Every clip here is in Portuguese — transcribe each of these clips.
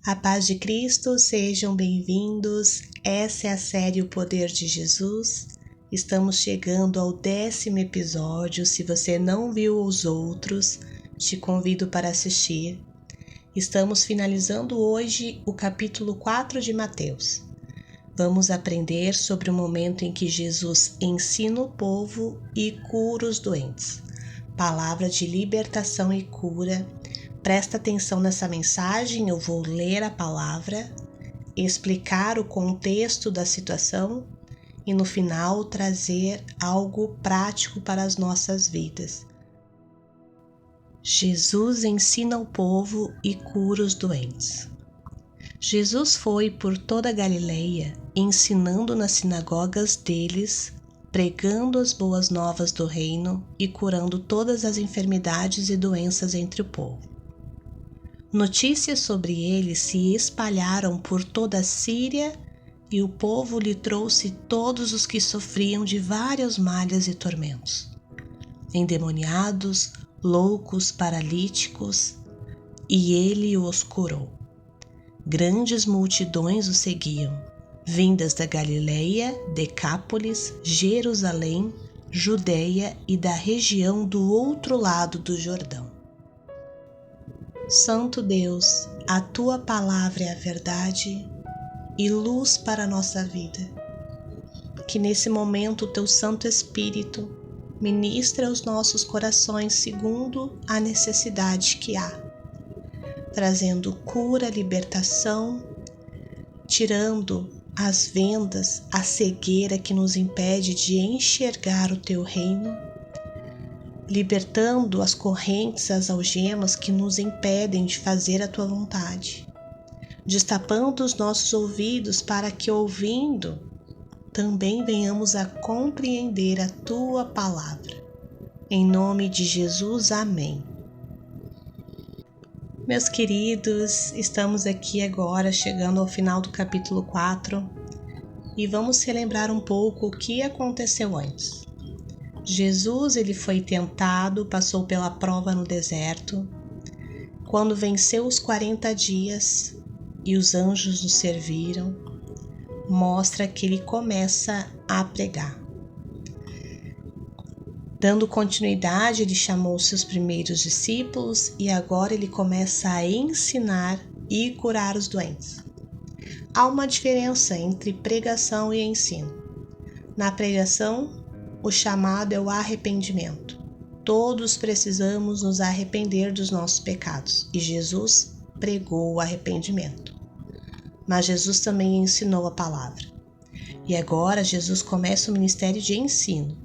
A paz de Cristo, sejam bem-vindos. Essa é a série O Poder de Jesus. Estamos chegando ao 10º episódio. Se você não viu os outros, te convido para assistir. Estamos finalizando hoje o capítulo 4 de Mateus. Vamos aprender sobre o momento em que Jesus ensina o povo e cura os doentes. Palavra de libertação e cura. Presta atenção nessa mensagem, eu vou ler a palavra, explicar o contexto da situação e no final trazer algo prático para as nossas vidas. Jesus ensina o povo e cura os doentes. Jesus foi por toda a Galileia, ensinando nas sinagogas deles, pregando as boas novas do reino e curando todas as enfermidades e doenças entre o povo. Notícias sobre ele se espalharam por toda a Síria e o povo lhe trouxe todos os que sofriam de vários males e tormentos, endemoniados, loucos, paralíticos, e ele os curou. Grandes multidões o seguiam, vindas da Galileia, Decápolis, Jerusalém, Judeia e da região do outro lado do Jordão. Santo Deus, a Tua palavra é a verdade e luz para a nossa vida. Que nesse momento o Teu Santo Espírito ministre aos nossos corações segundo a necessidade que há, trazendo cura, libertação, tirando as vendas, a cegueira que nos impede de enxergar o Teu reino, libertando as correntes, as algemas que nos impedem de fazer a Tua vontade, destapando os nossos ouvidos para que, ouvindo, também venhamos a compreender a Tua palavra. Em nome de Jesus, amém. Meus queridos, estamos aqui agora chegando ao final do capítulo 4 e vamos relembrar um pouco o que aconteceu antes. Jesus ele foi tentado, passou pela prova no deserto. Quando venceu os 40 dias e os anjos o serviram, mostra que ele começa a pregar. Dando continuidade, ele chamou seus primeiros discípulos e agora ele começa a ensinar e curar os doentes. Há uma diferença entre pregação e ensino. Na pregação, o chamado é o arrependimento. Todos precisamos nos arrepender dos nossos pecados e Jesus pregou o arrependimento. Mas Jesus também ensinou a palavra. E agora Jesus começa o ministério de ensino.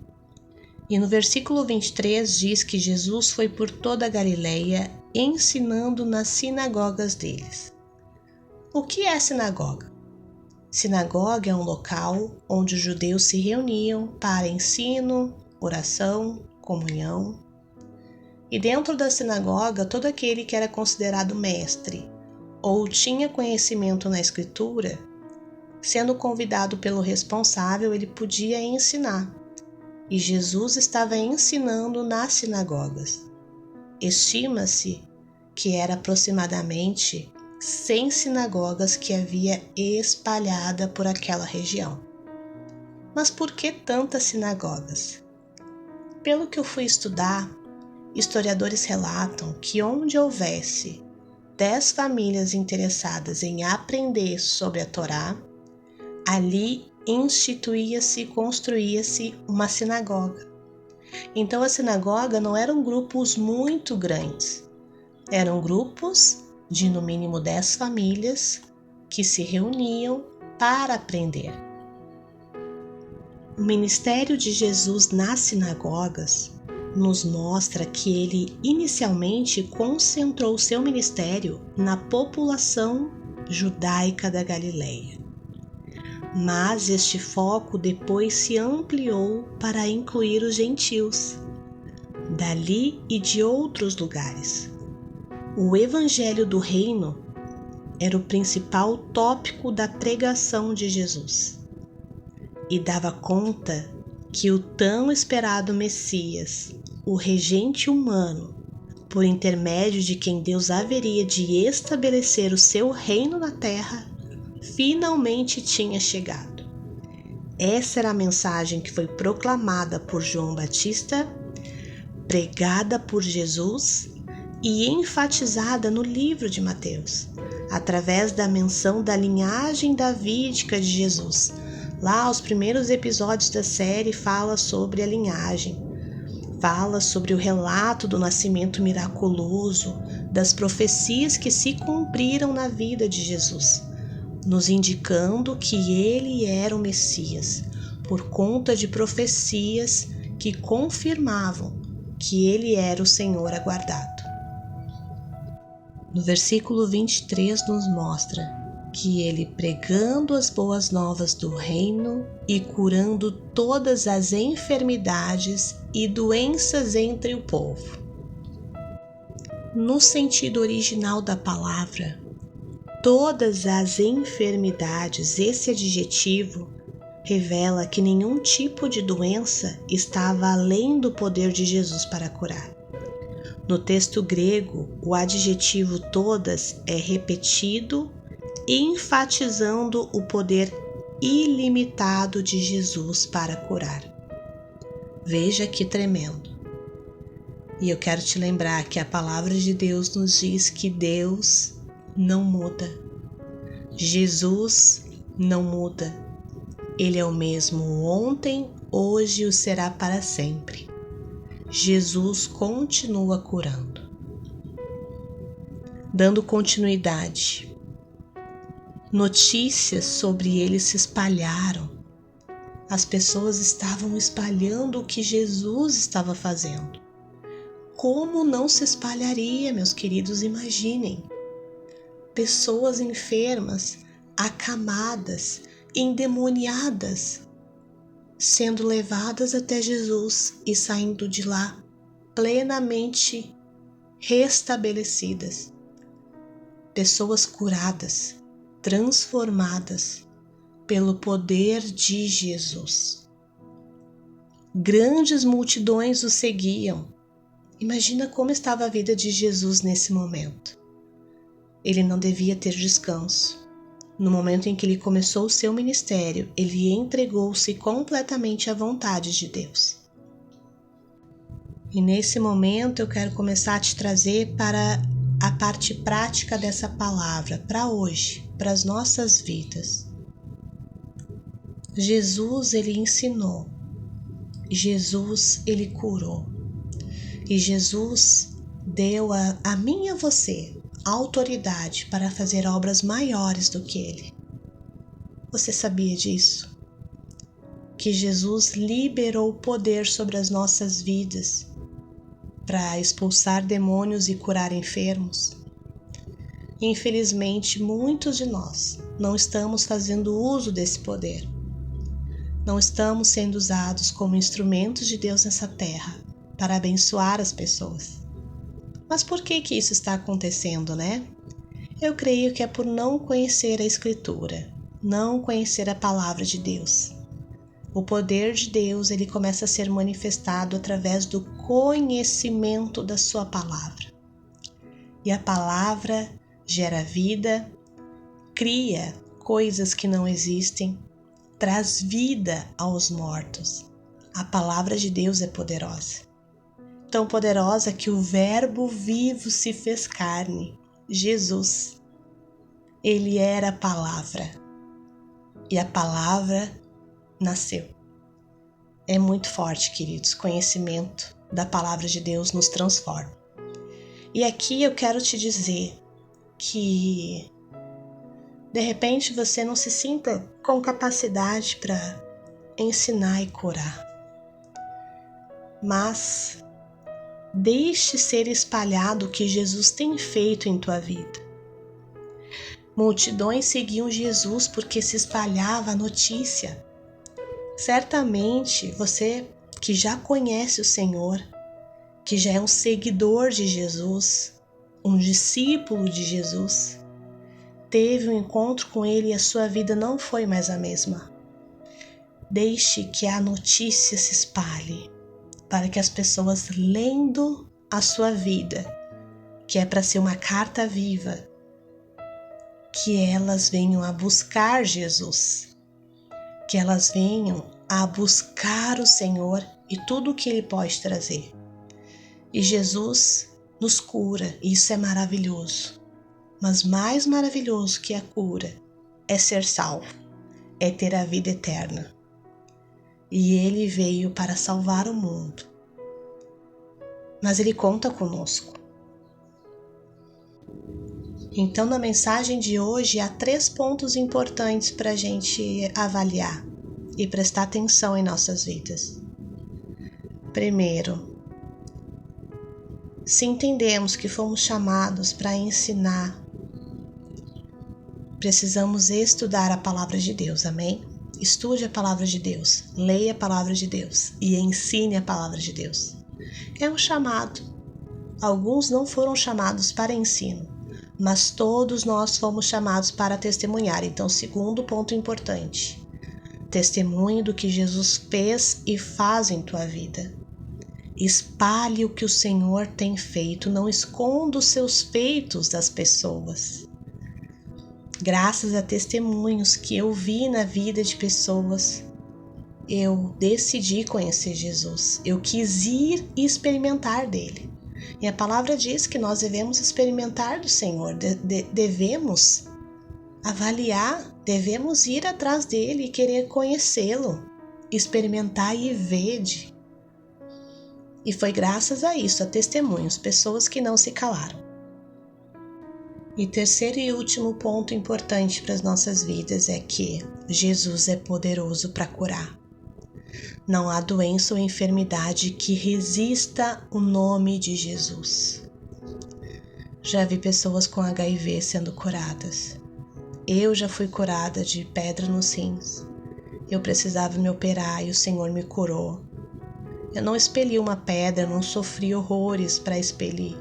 E no versículo 23 diz que Jesus foi por toda a Galileia ensinando nas sinagogas deles. O que é sinagoga? Sinagoga é um local onde os judeus se reuniam para ensino, oração, comunhão. E dentro da sinagoga, todo aquele que era considerado mestre ou tinha conhecimento na escritura, sendo convidado pelo responsável, ele podia ensinar. E Jesus estava ensinando nas sinagogas. Estima-se que era aproximadamente 100 sinagogas que havia espalhada por aquela região. Mas por que tantas sinagogas? Pelo que eu fui estudar, historiadores relatam que onde houvesse 10 famílias interessadas em aprender sobre a Torá, ali instituía-se, construía-se uma sinagoga. Então a sinagoga não eram grupos muito grandes, eram grupos de no mínimo 10 famílias que se reuniam para aprender. O ministério de Jesus nas sinagogas nos mostra que ele inicialmente concentrou seu ministério na população judaica da Galileia. Mas este foco depois se ampliou para incluir os gentios, dali e de outros lugares. O Evangelho do Reino era o principal tópico da pregação de Jesus e dava conta que o tão esperado Messias, o regente humano, por intermédio de quem Deus haveria de estabelecer o seu reino na terra, finalmente tinha chegado. Essa era a mensagem que foi proclamada por João Batista, pregada por Jesus e enfatizada no livro de Mateus, através da menção da linhagem davídica de Jesus. Lá, os primeiros episódios da série fala sobre a linhagem, fala sobre o relato do nascimento miraculoso, das profecias que se cumpriram na vida de Jesus, nos indicando que ele era o Messias, por conta de profecias que confirmavam que ele era o Senhor aguardado. No versículo 23 nos mostra que ele, pregando as boas novas do reino e curando todas as enfermidades e doenças entre o povo. No sentido original da palavra, todas as enfermidades, esse adjetivo revela que nenhum tipo de doença estava além do poder de Jesus para curar. No texto grego, o adjetivo todas é repetido, enfatizando o poder ilimitado de Jesus para curar. Veja que tremendo. E eu quero te lembrar que a palavra de Deus nos diz que Deus não muda. Jesus não muda. Ele é o mesmo ontem, hoje e o será para sempre. Jesus continua curando. Dando continuidade, notícias sobre ele se espalharam. As pessoas estavam espalhando o que Jesus estava fazendo. Como não se espalharia, meus queridos? Imaginem. Pessoas enfermas, acamadas, endemoniadas, sendo levadas até Jesus e saindo de lá plenamente restabelecidas. Pessoas curadas, transformadas pelo poder de Jesus. Grandes multidões o seguiam. Imagina como estava a vida de Jesus nesse momento. Ele não devia ter descanso. No momento em que ele começou o seu ministério, ele entregou-se completamente à vontade de Deus. E nesse momento eu quero começar a te trazer para a parte prática dessa palavra, para hoje, para as nossas vidas. Jesus, ele ensinou. Jesus, ele curou. E Jesus deu a mim e a você autoridade para fazer obras maiores do que ele. Você sabia disso? Que Jesus liberou poder sobre as nossas vidas para expulsar demônios e curar enfermos? Infelizmente, muitos de nós não estamos fazendo uso desse poder. Não estamos sendo usados como instrumentos de Deus nessa terra para abençoar as pessoas. Mas por que isso está acontecendo, né? Eu creio que é por não conhecer a Escritura, não conhecer a palavra de Deus. O poder de Deus, ele começa a ser manifestado através do conhecimento da sua palavra. E a palavra gera vida, cria coisas que não existem, traz vida aos mortos. A palavra de Deus é poderosa. Tão poderosa que o Verbo vivo se fez carne, Jesus. Ele era a palavra e a palavra nasceu. É muito forte, queridos. Conhecimento da palavra de Deus nos transforma. E aqui eu quero te dizer que de repente você não se sinta com capacidade para ensinar e curar, mas deixe ser espalhado o que Jesus tem feito em tua vida. Multidões seguiam Jesus porque se espalhava a notícia. Certamente você que já conhece o Senhor, que já é um seguidor de Jesus, um discípulo de Jesus, teve um encontro com Ele e a sua vida não foi mais a mesma. Deixe que a notícia se espalhe, para que as pessoas, lendo a sua vida, que é para ser uma carta viva, que elas venham a buscar Jesus, que elas venham a buscar o Senhor e tudo o que Ele pode trazer. E Jesus nos cura, e isso é maravilhoso. Mas mais maravilhoso que a cura é ser salvo, é ter a vida eterna. E Ele veio para salvar o mundo. Mas Ele conta conosco. Então, na mensagem de hoje, há 3 pontos importantes para a gente avaliar e prestar atenção em nossas vidas. Primeiro, se entendemos que fomos chamados para ensinar, precisamos estudar a palavra de Deus, amém? Estude a palavra de Deus, leia a palavra de Deus e ensine a palavra de Deus. É um chamado. Alguns não foram chamados para ensino, mas todos nós fomos chamados para testemunhar. Então, segundo ponto importante, testemunhe do que Jesus fez e faz em tua vida. Espalhe o que o Senhor tem feito, não esconda os seus feitos das pessoas. Graças a testemunhos que eu vi na vida de pessoas, eu decidi conhecer Jesus. Eu quis ir e experimentar dele. E a palavra diz que nós devemos experimentar do Senhor, devemos avaliar, devemos ir atrás dele e querer conhecê-lo, experimentar e ver. E foi graças a isso, a testemunhos, pessoas que não se calaram. E terceiro e último ponto importante para as nossas vidas é que Jesus é poderoso para curar. Não há doença ou enfermidade que resista o nome de Jesus. Já vi pessoas com HIV sendo curadas. Eu já fui curada de pedra nos rins. Eu precisava me operar e o Senhor me curou. Eu não expeli uma pedra, não sofri horrores para expelir.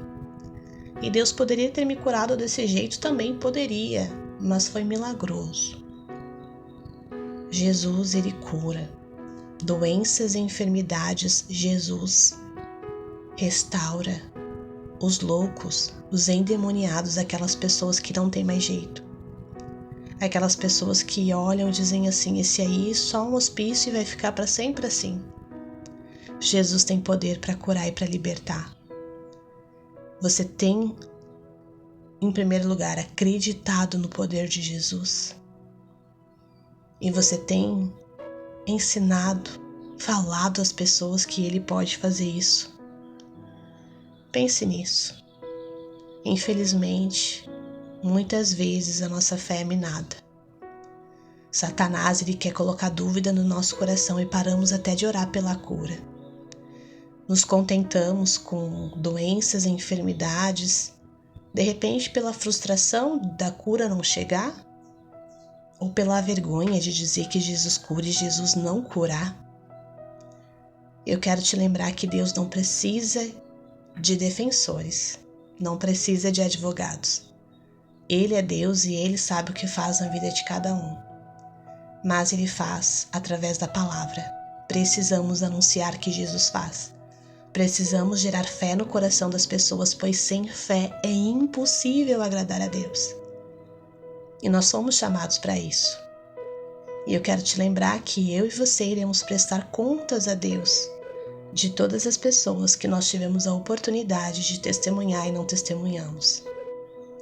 E Deus poderia ter me curado desse jeito, também poderia, mas foi milagroso. Jesus, Ele cura. Doenças e enfermidades, Jesus restaura. Os loucos, os endemoniados, aquelas pessoas que não têm mais jeito. Aquelas pessoas que olham e dizem assim, esse aí só um hospício e vai ficar para sempre assim. Jesus tem poder para curar e para libertar. Você tem, em primeiro lugar, acreditado no poder de Jesus. E você tem ensinado, falado às pessoas que Ele pode fazer isso. Pense nisso. Infelizmente, muitas vezes a nossa fé é minada. Satanás, ele quer colocar dúvida no nosso coração e paramos até de orar pela cura. Nos contentamos com doenças e enfermidades, de repente pela frustração da cura não chegar, ou pela vergonha de dizer que Jesus cura e Jesus não curar. Eu quero te lembrar que Deus não precisa de defensores, não precisa de advogados. Ele é Deus e Ele sabe o que faz na vida de cada um. Mas Ele faz através da palavra. Precisamos anunciar que Jesus faz. Precisamos gerar fé no coração das pessoas, pois sem fé é impossível agradar a Deus. E nós somos chamados para isso. E eu quero te lembrar que eu e você iremos prestar contas a Deus de todas as pessoas que nós tivemos a oportunidade de testemunhar e não testemunhamos,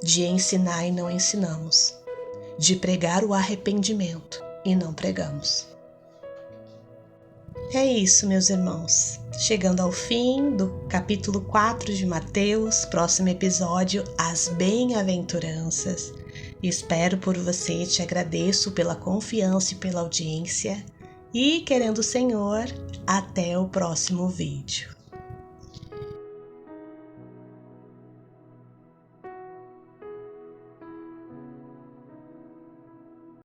de ensinar e não ensinamos, de pregar o arrependimento e não pregamos. É isso, meus irmãos. Chegando ao fim do capítulo 4 de Mateus, próximo episódio, as bem-aventuranças. Espero por você, te agradeço pela confiança e pela audiência. E, querendo o Senhor, até o próximo vídeo.